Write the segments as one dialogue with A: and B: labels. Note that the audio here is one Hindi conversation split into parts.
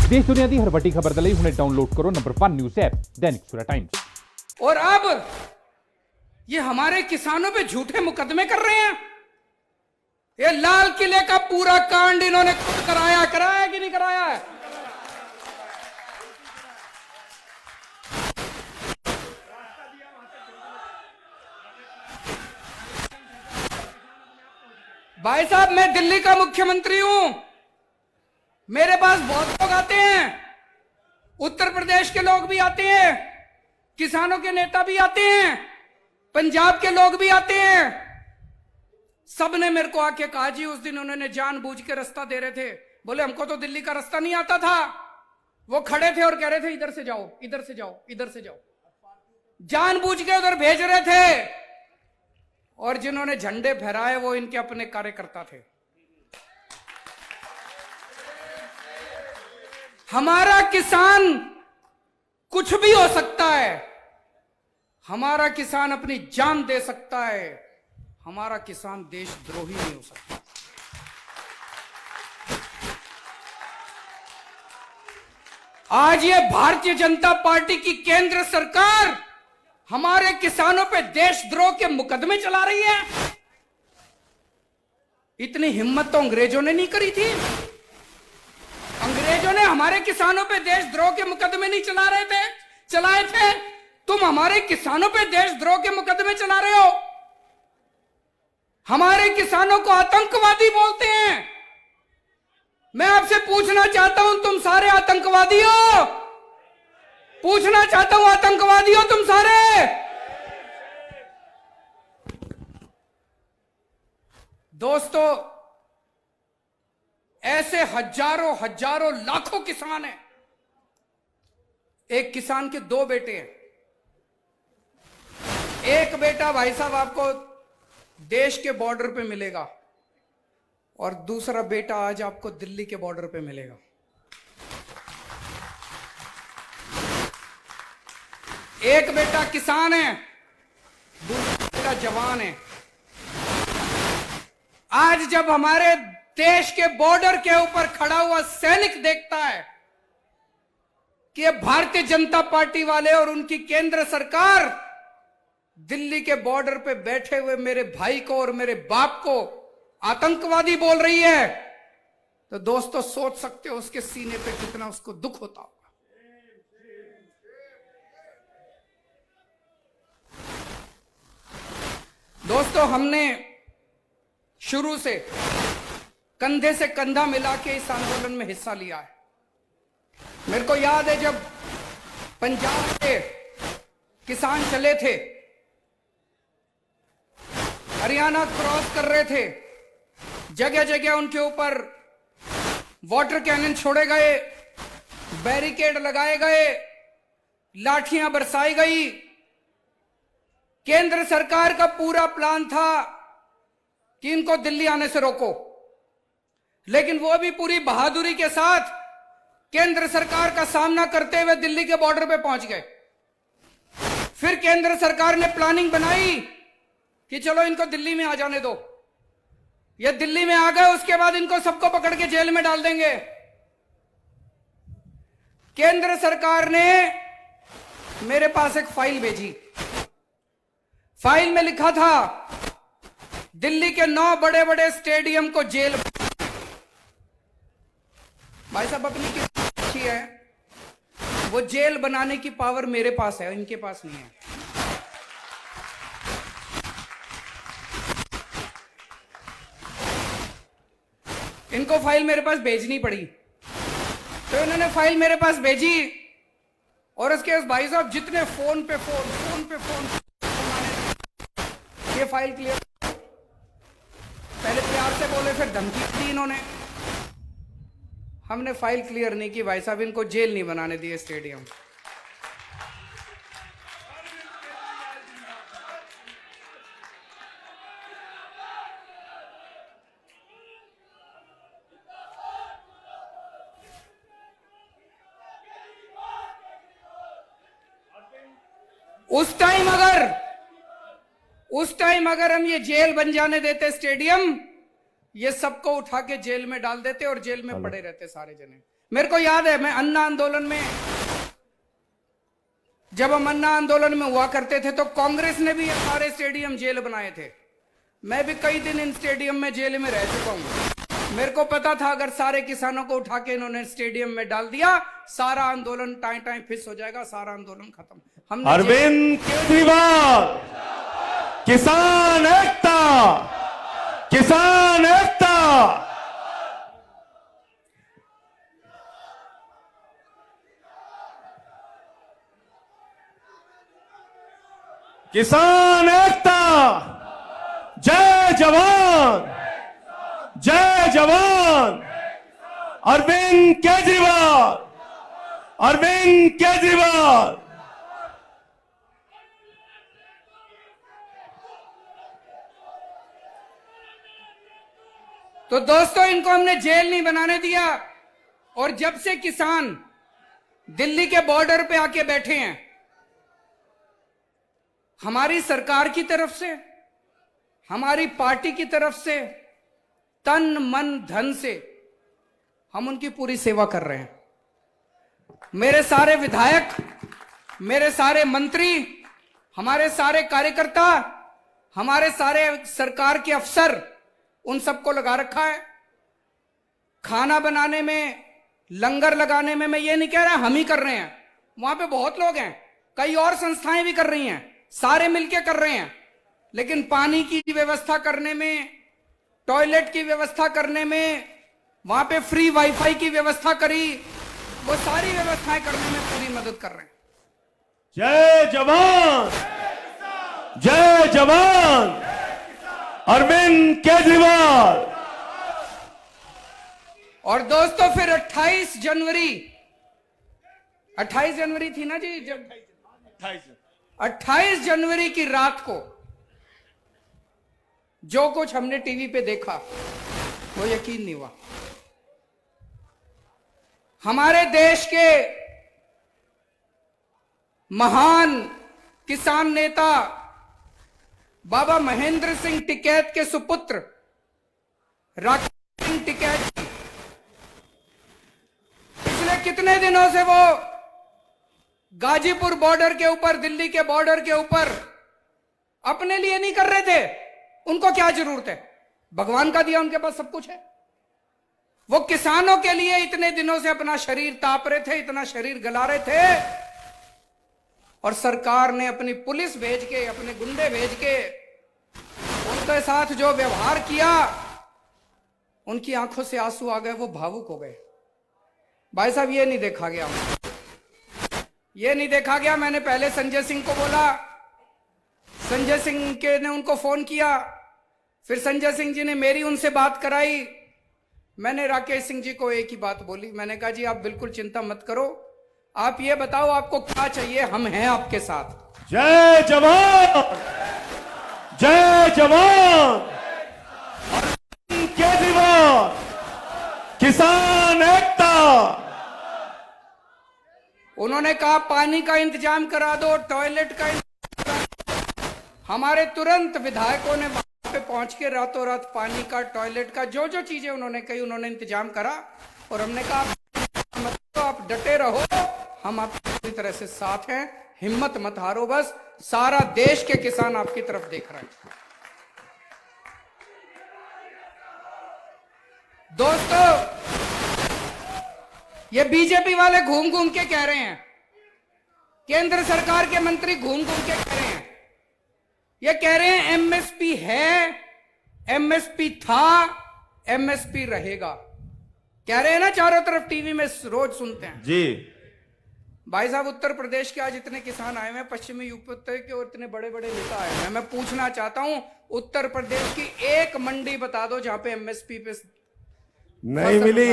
A: देश दुनिया की हर वड्डी खबर दे लई हुणे डाउनलोड करो number 1 news app Dainik Savera times.
B: और अब ये हमारे किसानों पे झूठे मुकदमे कर रहे हैं। ये लाल किले का पूरा कांड इन्होंने खुद कराया कि नहीं कराया है? भाई साहब, मैं दिल्ली का मुख्यमंत्री हूं, मेरे पास बहुत लोग आते हैं, उत्तर प्रदेश के लोग भी आते हैं, किसानों के नेता भी आते हैं, पंजाब के लोग भी आते हैं। सबने मेरे को आके कहा, जी उस दिन उन्होंने जानबूझ के रास्ता दे रहे थे, बोले हमको तो दिल्ली का रास्ता नहीं आता था। वो खड़े थे और कह रहे थे इधर से जाओ, इधर से जाओ, इधर से जाओ, जानबूझ के उधर भेज रहे थे। और जिन्होंने झंडे फहराए वो इनके अपने कार्यकर्ता थे। हमारा किसान कुछ भी हो सकता है, हमारा किसान अपनी जान दे सकता है, हमारा किसान देशद्रोही नहीं हो सकता। आज ये भारतीय जनता पार्टी की केंद्र सरकार हमारे किसानों पे देशद्रोह के मुकदमे चला रही है। इतनी हिम्मत तो अंग्रेजों ने नहीं करी थी। अंग्रेजों ने हमारे किसानों पे देशद्रोह के मुकदमे नहीं चलाए थे। तुम हमारे किसानों पे देशद्रोह के मुकदमे चला रहे हो। हमारे किसानों को आतंकवादी बोलते हैं। मैं आपसे पूछना चाहता हूं, तुम सारे आतंकवादी हो? पूछना चाहता हूं, आतंकवादी हो तुम सारे? दोस्तों, ऐसे हजारों लाखों किसान हैं। एक किसान के दो बेटे हैं। एक बेटा भाई साहब आपको देश के बॉर्डर पे मिलेगा और दूसरा बेटा आज आपको दिल्ली के बॉर्डर पे मिलेगा। एक बेटा किसान है, दूसरा बेटा जवान है। आज जब हमारे देश के बॉर्डर के ऊपर खड़ा हुआ सैनिक देखता है कि ये भारतीय जनता पार्टी वाले और उनकी केंद्र सरकार दिल्ली के बॉर्डर पे बैठे हुए मेरे भाई को और मेरे बाप को आतंकवादी बोल रही है, तो दोस्तों सोच सकते हो उसके सीने पे कितना उसको दुख होता होगा। दोस्तों, हमने शुरू से कंधे से कंधा मिला के इस आंदोलन में हिस्सा लिया है। मेरे को याद है जब पंजाब के किसान चले थे, हरियाणा क्रॉस कर रहे थे, जगह जगह उनके ऊपर वाटर कैनन छोड़े गए, बैरिकेड लगाए गए, लाठियां बरसाई गई। केंद्र सरकार का पूरा प्लान था कि इनको दिल्ली आने से रोको, लेकिन वो भी पूरी बहादुरी के साथ केंद्र सरकार का सामना करते हुए दिल्ली के बॉर्डर पे पहुंच गए। फिर केंद्र सरकार ने प्लानिंग बनाई कि चलो इनको दिल्ली में आ जाने दो। ये दिल्ली में आ गए, उसके बाद इनको सबको पकड़ के जेल में डाल देंगे। केंद्र सरकार ने मेरे पास एक फाइल भेजी। फाइल में लिखा था दिल्ली के 9 बड़े बड़े स्टेडियम को जेल। भाई साहब, अपनी कितनी अच्छी है, वो जेल बनाने की पावर मेरे पास है, इनके पास नहीं है। इनको फाइल मेरे पास भेजनी पड़ी, तो इन्होंने फाइल मेरे पास भेजी और उसके भाई साहब जितने फोन पे फोन ये फाइल क्लियर। पहले प्यार से बोले, फिर धमकी दी इन्होंने। हमने फाइल क्लियर नहीं की भाई साहब, इनको जेल नहीं बनाने दिए स्टेडियम। उस टाइम अगर हम ये जेल बन जाने देते स्टेडियम, ये सबको उठा के जेल में डाल देते और जेल में पड़े रहते सारे जने। मेरे को याद है, मैं अन्ना आंदोलन में, जब हम अन्ना आंदोलन में हुआ करते थे तो कांग्रेस ने भी ये सारे स्टेडियम जेल बनाए थे। मैं भी कई दिन इन स्टेडियम में जेल में रह चुका हूं। मेरे को पता था अगर सारे किसानों को उठा के इन्होंने स्टेडियम में डाल दिया, सारा आंदोलन टाइम टाइम फिस हो जाएगा, सारा आंदोलन खत्म। हमने
C: अरविंद केजरीवाल, किसान एकता, किसान एकता। किसान एकता, जय जवान, जय जवान। अरविंद केजरीवाल, अरविंद केजरीवाल।
B: तो दोस्तों, इनको हमने जेल नहीं बनाने दिया। और जब से किसान दिल्ली के बॉर्डर पे आके बैठे हैं, हमारी सरकार की तरफ से, हमारी पार्टी की तरफ से, तन मन धन से हम उनकी पूरी सेवा कर रहे हैं। मेरे सारे विधायक, मेरे सारे मंत्री, हमारे सारे कार्यकर्ता, हमारे सारे सरकार के अफसर, उन सबको लगा रखा है। खाना बनाने में, लंगर लगाने में, मैं ये नहीं कह रहा हम ही कर रहे हैं, वहां पे बहुत लोग हैं, कई और संस्थाएं भी कर रही हैं, सारे मिलके कर रहे हैं। लेकिन पानी की व्यवस्था करने में, टॉयलेट की व्यवस्था करने में, वहां पे फ्री वाईफाई की व्यवस्था करी, वो सारी व्यवस्थाएं करने में पूरी मदद कर रहे हैं।
C: जय जवान, जय जवान। अरविंद केजरीवाल।
B: और दोस्तों, फिर 28 जनवरी थी ना जी, जब 28 जनवरी की रात को जो कुछ हमने टीवी पे देखा वो यकीन नहीं हुआ। हमारे देश के महान किसान नेता बाबा महेंद्र सिंह टिकैत के सुपुत्र राकेश सिंह टिकैत पिछले कितने दिनों से वो गाजीपुर बॉर्डर के ऊपर, दिल्ली के बॉर्डर के ऊपर अपने लिए नहीं कर रहे थे। उनको क्या जरूरत है, भगवान का दिया उनके पास सब कुछ है। वो किसानों के लिए इतने दिनों से अपना शरीर ताप रहे थे, इतना शरीर गला रहे थे, और सरकार ने अपनी पुलिस भेज के, अपने गुंडे भेज के उनके साथ जो व्यवहार किया, उनकी आंखों से आंसू आ गए, वो भावुक हो गए। भाई साहब, ये नहीं देखा गया, ये नहीं देखा गया। मैंने पहले संजय सिंह को बोला, संजय सिंह के ने उनको फोन किया, फिर संजय सिंह जी ने मेरी उनसे बात कराई। मैंने राकेश सिंह जी को एक ही बात बोली, मैंने कहा जी आप बिल्कुल चिंता मत करो, आप ये बताओ आपको क्या चाहिए, हम हैं आपके साथ।
C: जय जवान, जय जवान। अरविंद केजरीवाल, किसान एकता।
B: उन्होंने कहा पानी का इंतजाम करा दो, टॉयलेट का इंतजाम करा दो। हमारे तुरंत विधायकों ने वहां पे पहुंच के रातों रात पानी का, टॉयलेट का, जो जो चीजें उन्होंने कही, उन्होंने इंतजाम करा। और हमने कहा आप डटे रहो, हम आपकी पूरी तरह से साथ हैं, हिम्मत मत हारो, बस सारा देश के किसान आपकी तरफ देख रहे हैं। दोस्तों, ये बीजेपी वाले घूम घूम के कह रहे हैं, केंद्र सरकार के मंत्री घूम घूम के कह रहे हैं, ये कह रहे हैं एमएसपी है, एमएसपी था, एमएसपी रहेगा, कह रहे हैं ना, चारों तरफ टीवी में रोज सुनते हैं
C: जी।
B: भाई साहब, उत्तर प्रदेश के आज इतने किसान आए हुए हैं, पश्चिमी यूपी के, और इतने बड़े बड़े नेता आए हैं। मैं पूछना चाहता हूं, उत्तर प्रदेश की एक मंडी बता दो जहां पे एमएसपी पे
C: नहीं मिली।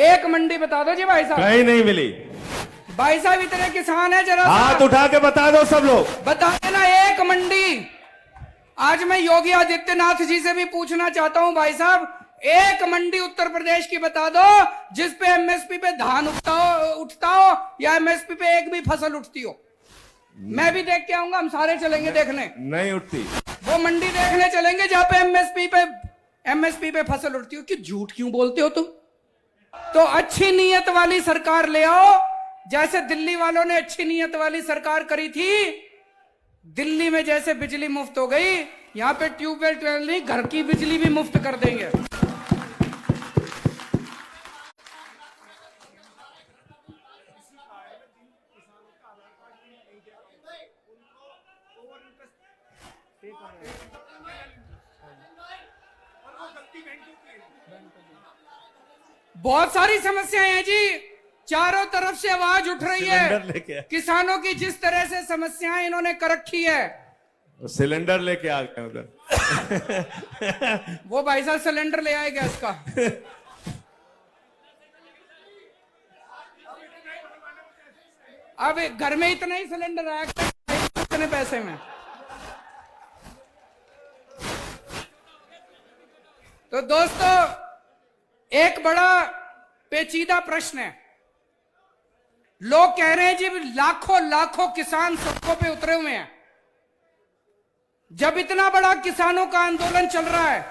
B: एक मंडी बता दो जी भाई साहब,
C: कहीं नहीं मिली।
B: भाई साहब, इतने किसान हैं, जरा
C: हाथ उठा के बता दो सब लोग,
B: बता देना एक मंडी। आज मैं योगी आदित्यनाथ जी से भी पूछना चाहता हूं, भाई साहब, एक मंडी उत्तर प्रदेश की बता दो जिस पे एमएसपी पे धान उठता हो या एमएसपी पे एक भी फसल उठती हो। मैं भी देख के आऊंगा, हम सारे चलेंगे देखने।
C: नहीं उठती।
B: वो मंडी देखने चलेंगे जहां पे एमएसपी पे फसल उठती हो। कि झूठ क्यों बोलते हो तुम? तो अच्छी नीयत वाली सरकार ले आओ, जैसे दिल्ली वालों ने अच्छी नीयत वाली सरकार करी थी। दिल्ली में जैसे बिजली मुफ्त हो गई, यहां पे ट्यूबवेल नहीं, घर की बिजली भी मुफ्त कर देंगे। बहुत सारी समस्याएं हैं जी, चारों तरफ से आवाज उठ रही है। किसानों की जिस तरह से समस्याएं इन्होंने कर रखी है,
C: सिलेंडर लेके आ गए उधर।
B: वो भाई साहब सिलेंडर ले आए गैस का। अब घर में इतना ही सिलेंडर आया, इतने पैसे में। तो दोस्तों, एक बड़ा पेचीदा प्रश्न है। लोग कह रहे हैं जी लाखों लाखों किसान सड़कों पे उतरे हुए हैं। जब इतना बड़ा किसानों का आंदोलन चल रहा है,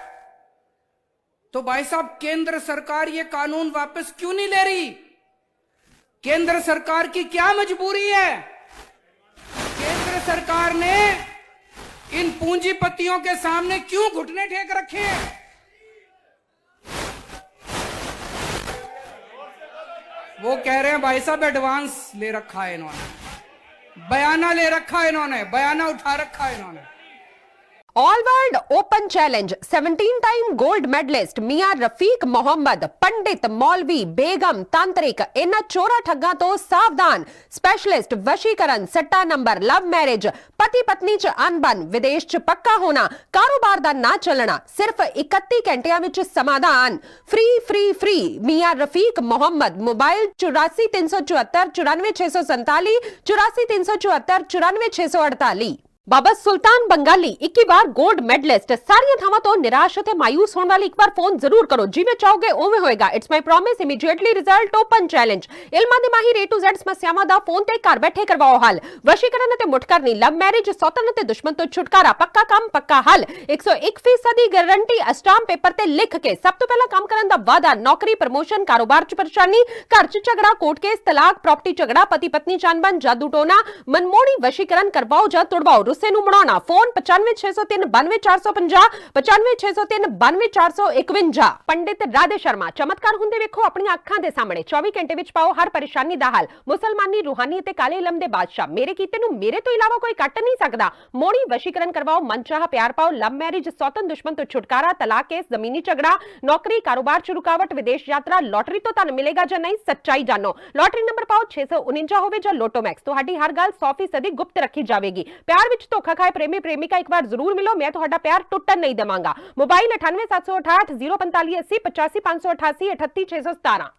B: तो भाई साहब केंद्र सरकार ये कानून वापस क्यों नहीं ले रही? केंद्र सरकार की क्या मजबूरी है? केंद्र सरकार ने इन पूंजीपतियों के सामने क्यों घुटने टेक रखे हैं? वो कह रहे हैं भाई साहब एडवांस ले रखा है इन्होंने, बयाना ले रखा है इन्होंने, बयाना उठा रखा है इन्होंने।
D: All world open challenge 17 time gold medalist मियां रफीक मोहम्मद, पंडित, मौलवी, बेगम, तांत्रिक, इन्हां चोरा ठग्गां तो सावधान। स्पेशलिस्ट वशीकरण, सट्टा नंबर, लव मैरिज, पति पत्नी च अनबन, विदेश च पक्का होना, कारोबार दा ना चलना, सिर्फ 31 घंटियां विच समाधान। फ्री फ्री फ्री मियां रफीक मोहम्मद। मोबाइल 84 374 94 647, 84 374 94 648। बाबा सुल्तान बंगाली 21 बार गोल्ड मेडलिस्ट। सारियां थावां तो निराश ते मायूस होने वाली एक बार फोन जरूर करो, जिवें चाहोगे उवें होएगा। It's my promise, immediately result, open challenge. इल्मां दे माहिर A to Z समस्यावां दा फोन ते घर बैठे करवाओ हल। वशीकरण ते मुठकरनी, लव मैरिज, सौतन ते दुश्मन तो छुटकारा, पक्का काम पक्का हल। 101% गारंटी स्टाम्प पेपर ते लिख के। सब तो पहला काम करन दा वादा, नौकरी, प्रमोशन, कारोबार च परेशानी, घर च झगड़ा, कोर्ट केस, तलाक, प्रॉपर्टी झगड़ा, पति पत्नी चानबन, जादू टोना, मनमोड़ी वशीकरण करवाओ जा तुड़वाओ, रुस्से नूं मनाना। फोन 95 603 92 450, 95 603 92 451। पंडित राधे शर्मा, चमत्कार हुंदे वेखो अपनी अखां दे सामने। 24 घंटे विच पाओ हर परेशानी दा हल। मुसलमानी, रूहानी ते काले इलम दे बादशाह, मेरे कीते नूं मेरे तो इलावा कोई कट नहीं सकदा। मोड़ी वशीकरण करवाओ, मनचाहा प्यार पाओ, लव मैरिज, सौतन दुश्मन तो छुटकारा, तलाक केस, जमीनी झगड़ा, नौकरी, कारोबार च रुकावट, विदेश यात्रा, लॉटरी तो तुहानूं मिलेगा जां नहीं, सच्चाई जानो। लॉटरी नंबर पाओ 649 होवे जां लोटो मैक्स, तुहाडी हर गल 100% गुप्त रखी जाएगी। प्यार विच धोखा खाए प्रेमी प्रेमिका एक बार जरूर मिलो, मैं तुहाडा प्यार टुटन नहीं देवांगा। मोबाइल 98 768 045 80 85 588 38 617।